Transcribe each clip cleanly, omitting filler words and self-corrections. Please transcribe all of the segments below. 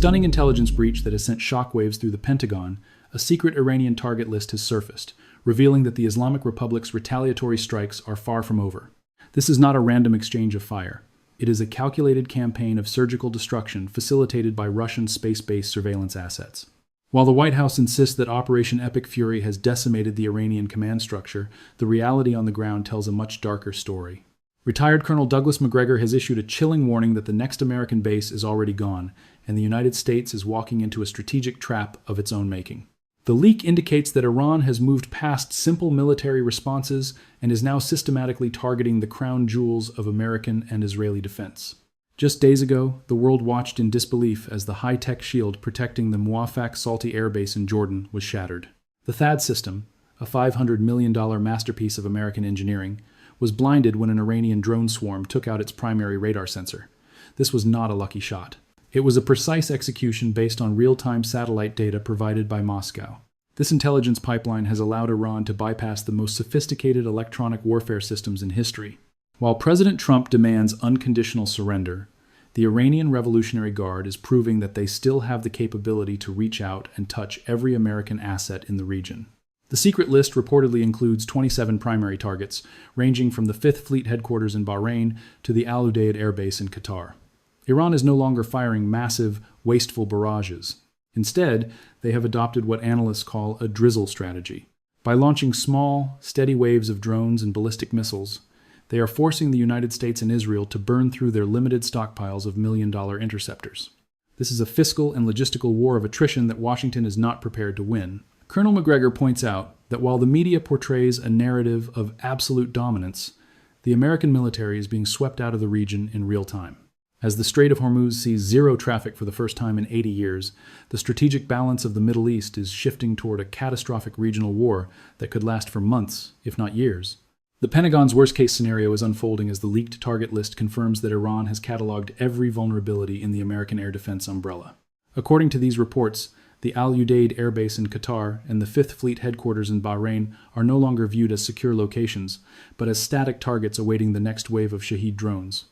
stunning intelligence breach that has sent shockwaves through the Pentagon, a secret Iranian target list has surfaced, revealing that the Islamic Republic's retaliatory strikes are far from over. This is not a random exchange of fire. It is a calculated campaign of surgical destruction facilitated by Russian space-based surveillance assets. While the White House insists that Operation Epic Fury has decimated the Iranian command structure, the reality on the ground tells a much darker story. Retired Colonel Douglas Macgregor has issued a chilling warning that the next American base is already gone, and the United States is walking into a strategic trap of its own making. The leak indicates that Iran has moved past simple military responses and is now systematically targeting the crown jewels of American and Israeli defense. Just days ago, the world watched in disbelief as the high-tech shield protecting the Muwafaq Salti air base in Jordan was shattered. The THAAD system, a $500 million masterpiece of American engineering, was blinded when an Iranian drone swarm took out its primary radar sensor. This was not a lucky shot. It was a precise execution based on real-time satellite data provided by Moscow. This intelligence pipeline has allowed Iran to bypass the most sophisticated electronic warfare systems in history. While President Trump demands unconditional surrender, the Iranian Revolutionary Guard is proving that they still have the capability to reach out and touch every American asset in the region. The secret list reportedly includes 27 primary targets, ranging from the 5th Fleet headquarters in Bahrain to the Al Udeid air base in Qatar. Iran is no longer firing massive, wasteful barrages. Instead, they have adopted what analysts call a drizzle strategy. By launching small, steady waves of drones and ballistic missiles, they are forcing the United States and Israel to burn through their limited stockpiles of million-dollar interceptors. This is a fiscal and logistical war of attrition that Washington is not prepared to win. Colonel Macgregor points out that while the media portrays a narrative of absolute dominance, the American military is being swept out of the region in real time. As the Strait of Hormuz sees zero traffic for the first time in 80 years, the strategic balance of the Middle East is shifting toward a catastrophic regional war that could last for months, if not years. The Pentagon's worst-case scenario is unfolding as the leaked target list confirms that Iran has cataloged every vulnerability in the American air defense umbrella. According to these reports, the Al Udeid air base in Qatar and the 5th Fleet headquarters in Bahrain are no longer viewed as secure locations, but as static targets awaiting the next wave of Shahed drones.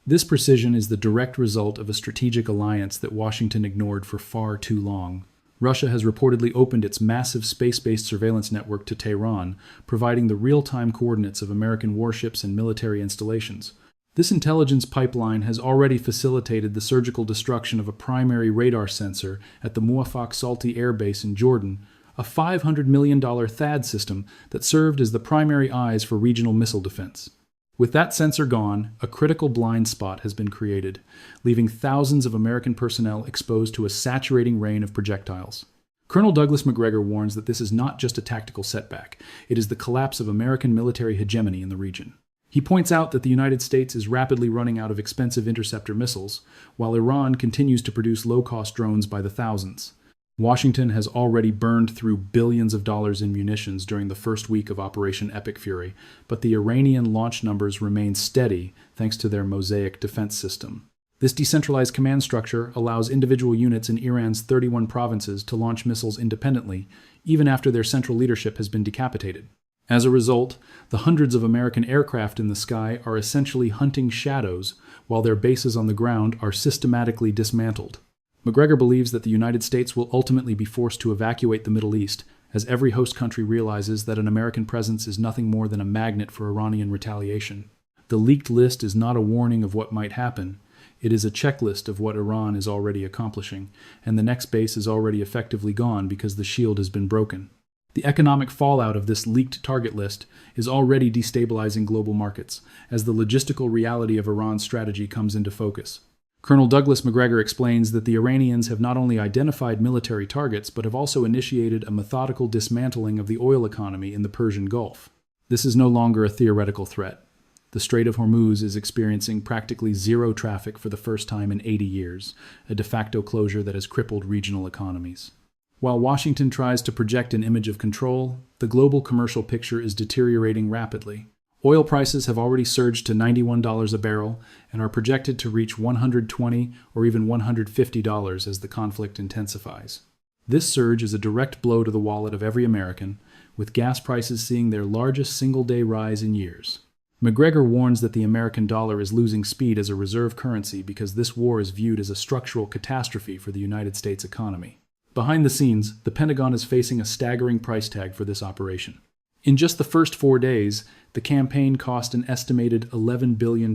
This precision is the direct result of a strategic alliance that Washington ignored for far too long. Russia has reportedly opened its massive space-based surveillance network to Tehran, providing the real-time coordinates of American warships and military installations. This intelligence pipeline has already facilitated the surgical destruction of a primary radar sensor at the Muwafaq Salti air base in Jordan, a $500 million THAAD system that served as the primary eyes for regional missile defense. With that sensor gone, a critical blind spot has been created, leaving thousands of American personnel exposed to a saturating rain of projectiles. Colonel Douglas Macgregor warns that this is not just a tactical setback, it is the collapse of American military hegemony in the region. He points out that the United States is rapidly running out of expensive interceptor missiles, while Iran continues to produce low-cost drones by the thousands. Washington has already burned through billions of dollars in munitions during the first week of Operation Epic Fury, but the Iranian launch numbers remain steady thanks to their Mosaic defense system. This decentralized command structure allows individual units in Iran's 31 provinces to launch missiles independently, even after their central leadership has been decapitated. As a result, the hundreds of American aircraft in the sky are essentially hunting shadows, while their bases on the ground are systematically dismantled. Macgregor believes that the United States will ultimately be forced to evacuate the Middle East, as every host country realizes that an American presence is nothing more than a magnet for Iranian retaliation. The leaked list is not a warning of what might happen. It is a checklist of what Iran is already accomplishing, and the next base is already effectively gone because the shield has been broken. The economic fallout of this leaked target list is already destabilizing global markets, as the logistical reality of Iran's strategy comes into focus. Colonel Douglas Macgregor explains that the Iranians have not only identified military targets, but have also initiated a methodical dismantling of the oil economy in the Persian Gulf. This is no longer a theoretical threat. The Strait of Hormuz is experiencing practically zero traffic for the first time in 80 years, a de facto closure that has crippled regional economies. While Washington tries to project an image of control, the global commercial picture is deteriorating rapidly. Oil prices have already surged to $91 a barrel and are projected to reach $120 or even $150 as the conflict intensifies. This surge is a direct blow to the wallet of every American, with gas prices seeing their largest single-day rise in years. Macgregor warns that the American dollar is losing speed as a reserve currency because this war is viewed as a structural catastrophe for the United States economy. Behind the scenes, the Pentagon is facing a staggering price tag for this operation. In just the first 4 days, the campaign cost an estimated $11 billion,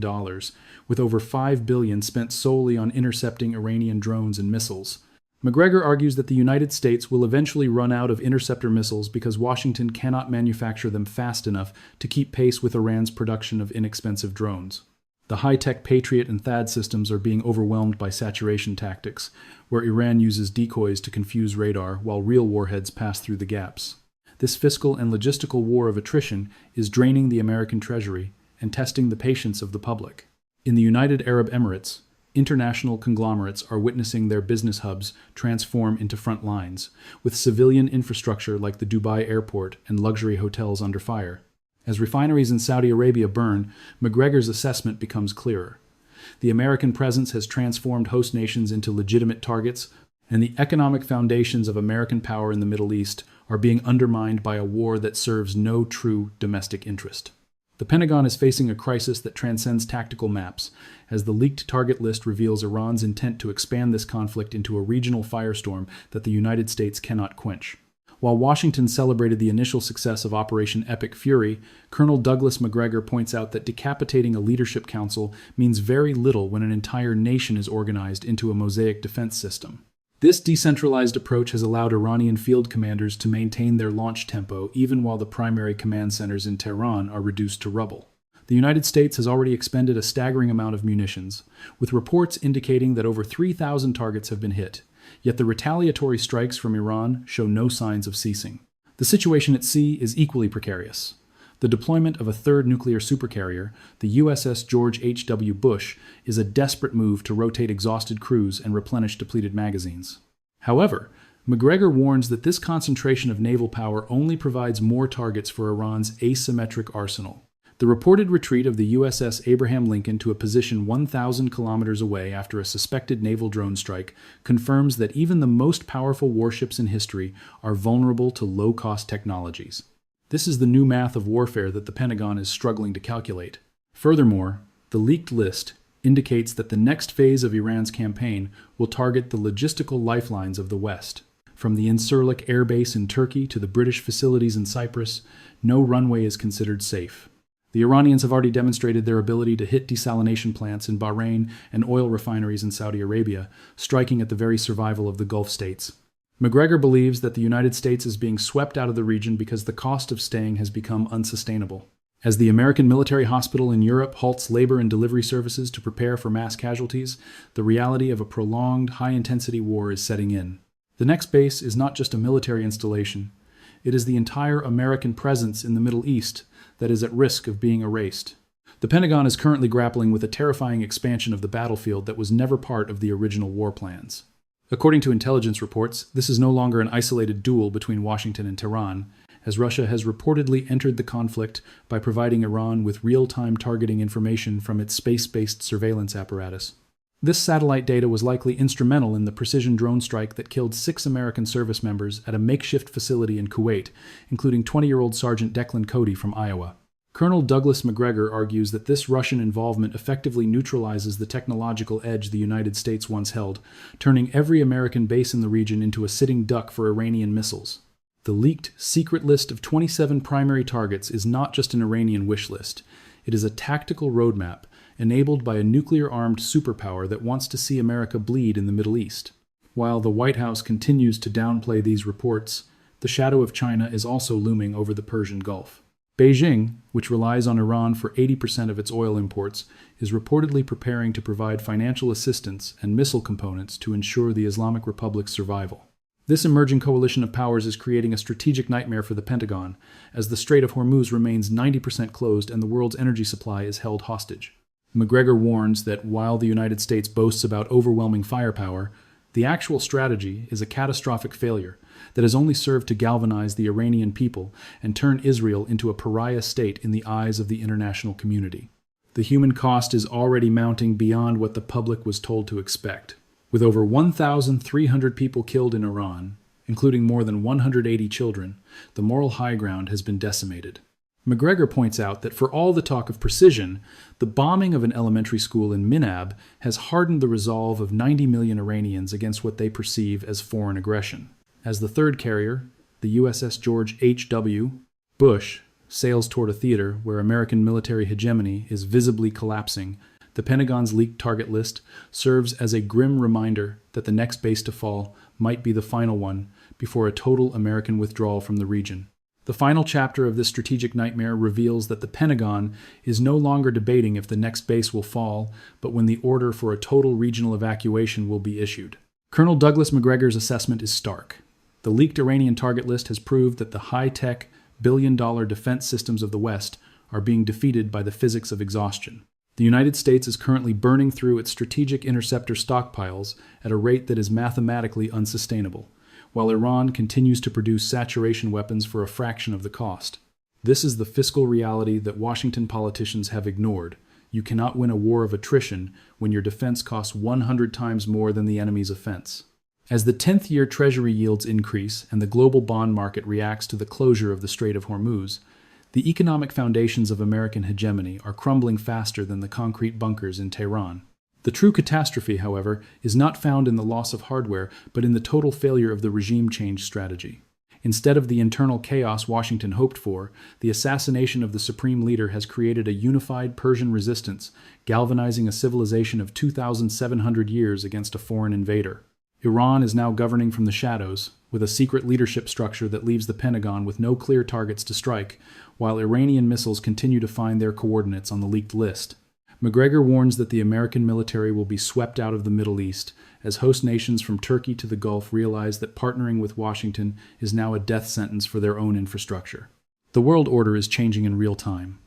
with over $5 billion spent solely on intercepting Iranian drones and missiles. Macgregor argues that the United States will eventually run out of interceptor missiles because Washington cannot manufacture them fast enough to keep pace with Iran's production of inexpensive drones. The high-tech Patriot and THAAD systems are being overwhelmed by saturation tactics, where Iran uses decoys to confuse radar while real warheads pass through the gaps. This fiscal and logistical war of attrition is draining the American treasury and testing the patience of the public. In the United Arab Emirates, international conglomerates are witnessing their business hubs transform into front lines, with civilian infrastructure like the Dubai airport and luxury hotels under fire. As refineries in Saudi Arabia burn, Macgregor's assessment becomes clearer. The American presence has transformed host nations into legitimate targets, and the economic foundations of American power in the Middle East are being undermined by a war that serves no true domestic interest. The Pentagon is facing a crisis that transcends tactical maps, as the leaked target list reveals Iran's intent to expand this conflict into a regional firestorm that the United States cannot quench. While Washington celebrated the initial success of Operation Epic Fury, Colonel Douglas Macgregor points out that decapitating a leadership council means very little when an entire nation is organized into a mosaic defense system. This decentralized approach has allowed Iranian field commanders to maintain their launch tempo even while the primary command centers in Tehran are reduced to rubble. The United States has already expended a staggering amount of munitions, with reports indicating that over 3,000 targets have been hit, yet the retaliatory strikes from Iran show no signs of ceasing. The situation at sea is equally precarious. The deployment of a third nuclear supercarrier, the USS George H.W. Bush, is a desperate move to rotate exhausted crews and replenish depleted magazines. However, Macgregor warns that this concentration of naval power only provides more targets for Iran's asymmetric arsenal. The reported retreat of the USS Abraham Lincoln to a position 1,000 kilometers away after a suspected naval drone strike confirms that even the most powerful warships in history are vulnerable to low-cost technologies. This is the new math of warfare that the Pentagon is struggling to calculate. Furthermore, the leaked list indicates that the next phase of Iran's campaign will target the logistical lifelines of the West. From the Incirlik air base in Turkey to the British facilities in Cyprus, no runway is considered safe. The Iranians have already demonstrated their ability to hit desalination plants in Bahrain and oil refineries in Saudi Arabia, striking at the very survival of the Gulf states. Macgregor believes that the United States is being swept out of the region because the cost of staying has become unsustainable. As the American military hospital in Europe halts labor and delivery services to prepare for mass casualties, the reality of a prolonged, high-intensity war is setting in. The next base is not just a military installation. It is the entire American presence in the Middle East that is at risk of being erased. The Pentagon is currently grappling with a terrifying expansion of the battlefield that was never part of the original war plans. According to intelligence reports, this is no longer an isolated duel between Washington and Tehran, as Russia has reportedly entered the conflict by providing Iran with real-time targeting information from its space-based surveillance apparatus. This satellite data was likely instrumental in the precision drone strike that killed 6 American service members at a makeshift facility in Kuwait, including 20-year-old Sergeant Declan Cody from Iowa. Colonel Douglas Macgregor argues that this Russian involvement effectively neutralizes the technological edge the United States once held, turning every American base in the region into a sitting duck for Iranian missiles. The leaked, secret list of 27 primary targets is not just an Iranian wish list. It is a tactical roadmap enabled by a nuclear-armed superpower that wants to see America bleed in the Middle East. While the White House continues to downplay these reports, the shadow of China is also looming over the Persian Gulf. Beijing, which relies on Iran for 80% of its oil imports, is reportedly preparing to provide financial assistance and missile components to ensure the Islamic Republic's survival. This emerging coalition of powers is creating a strategic nightmare for the Pentagon, as the Strait of Hormuz remains 90% closed and the world's energy supply is held hostage. Macgregor warns that while the United States boasts about overwhelming firepower, the actual strategy is a catastrophic failure that has only served to galvanize the Iranian people and turn Israel into a pariah state in the eyes of the international community. The human cost is already mounting beyond what the public was told to expect. With over 1,300 people killed in Iran, including more than 180 children, the moral high ground has been decimated. Macgregor points out that for all the talk of precision, the bombing of an elementary school in Minab has hardened the resolve of 90 million Iranians against what they perceive as foreign aggression. As the third carrier, the USS George H.W. Bush, sails toward a theater where American military hegemony is visibly collapsing, the Pentagon's leaked target list serves as a grim reminder that the next base to fall might be the final one before a total American withdrawal from the region. The final chapter of this strategic nightmare reveals that the Pentagon is no longer debating if the next base will fall, but when the order for a total regional evacuation will be issued. Colonel Douglas Macgregor's assessment is stark. The leaked Iranian target list has proved that the high-tech, billion-dollar defense systems of the West are being defeated by the physics of exhaustion. The United States is currently burning through its strategic interceptor stockpiles at a rate that is mathematically unsustainable, while Iran continues to produce saturation weapons for a fraction of the cost. This is the fiscal reality that Washington politicians have ignored. You cannot win a war of attrition when your defense costs 100 times more than the enemy's offense. As the 10th-year Treasury yields increase and the global bond market reacts to the closure of the Strait of Hormuz, the economic foundations of American hegemony are crumbling faster than the concrete bunkers in Tehran. The true catastrophe, however, is not found in the loss of hardware, but in the total failure of the regime change strategy. Instead of the internal chaos Washington hoped for, the assassination of the supreme leader has created a unified Persian resistance, galvanizing a civilization of 2,700 years against a foreign invader. Iran is now governing from the shadows, with a secret leadership structure that leaves the Pentagon with no clear targets to strike, while Iranian missiles continue to find their coordinates on the leaked list. Macgregor warns that the American military will be swept out of the Middle East, as host nations from Turkey to the Gulf realize that partnering with Washington is now a death sentence for their own infrastructure. The world order is changing in real time.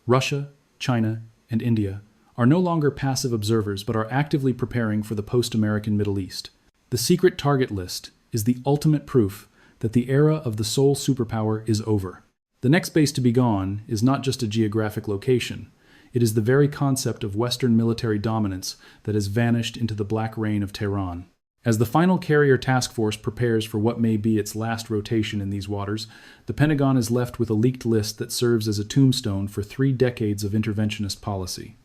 Russia, China, and India are no longer passive observers but are actively preparing for the post-American Middle East. The secret target list is the ultimate proof that the era of the sole superpower is over. The next base to be gone is not just a geographic location. It is the very concept of Western military dominance that has vanished into the black rain of Tehran. As the final carrier task force prepares for what may be its last rotation in these waters, the Pentagon is left with a leaked list that serves as a tombstone for 3 decades of interventionist policy.